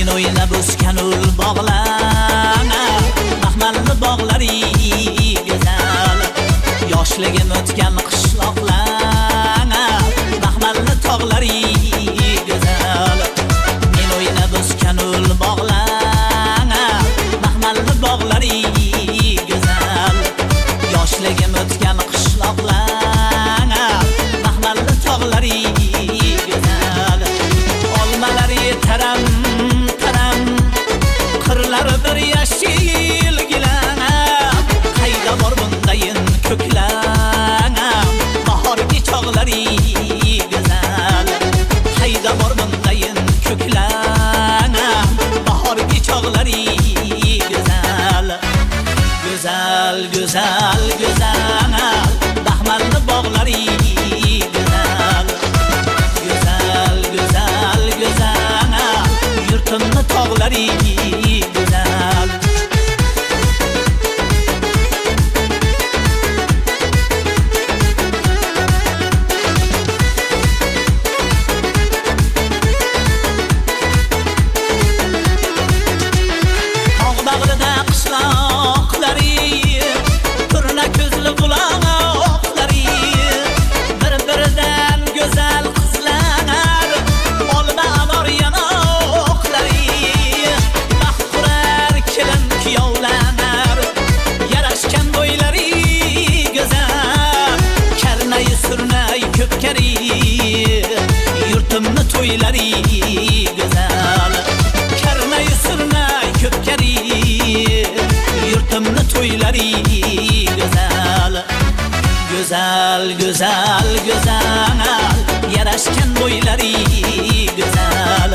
Men o'ynab o'sgan ul bog'lar, baxmalli bog'lari go'zal. Yoshligim o'tgan qishloqlar, baxmalli tog'lari go'zal. Men o'ynab o'sgan ul bog'lar, baxmalli bog'lari go'zal. Yoshligim o'tgan qishloqlar, baxmalli tog'lari go'zal. Olmalari taram taram, qirlari bir yashil gilam. Qayda bor bundayin ko'klam, bahorgi chog'lari go'zal. Qayda bor bundayin ko'klam, bahorgi chog'lari go'zal. Go'zal, go'zal, go'zal, baxmalli bog'lari go'zal. Go'zal, go'zal, go'zal, yurtimni tog'lari go'zal. Tog' bag'rida qishloqlari, turna ko'zli buloqlari, bir-biridan go'zal qizlar, olma anor yanoqlari. Baxt qurar kelin kuyovlar, yarashgan bo'ylari go'zal. Karnay surnay ko'pkari, yurtimni to'ylari go'zal. Karnay surnay ko'pkari, yurtimni to'ylari go'zal. Go'zal, go'zal, go'zal, yarashgan bo'ylari go'zal.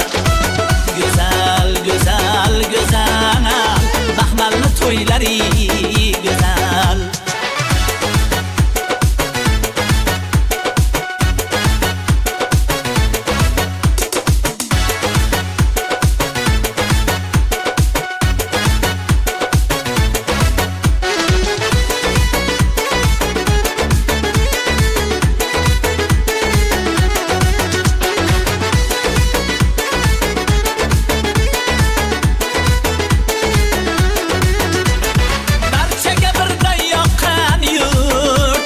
Go'zal, go'zal, go'zal, baxmalli to'ylari go'zal. Barchaga birday yoqqan yurt,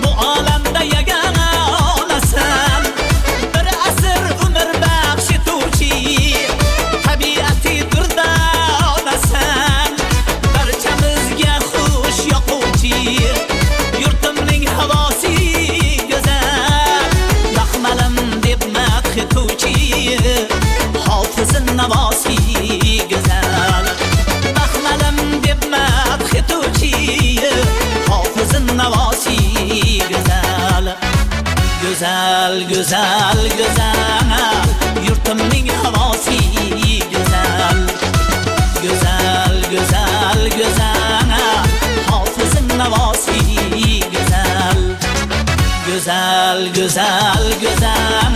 bu olamda yagona onasan. Bir asr umr baxsh etuvchi, tabiati durdonasan. Barchamizga xush yoquvchi, yurtimning havosi go'zal. Baxmalim deb madh etuvchi, Hofiz Navosi go'zal. Baxmalim deb madh etuvchi, Hofiz Navosi go'zal. Go'zal, go'zal, go'zal, yurtimning havosi go'zal. Go'zal, go'zal, go'zal, Hofiz Navosi go'zal. Go'zal, go'zal, go'zal,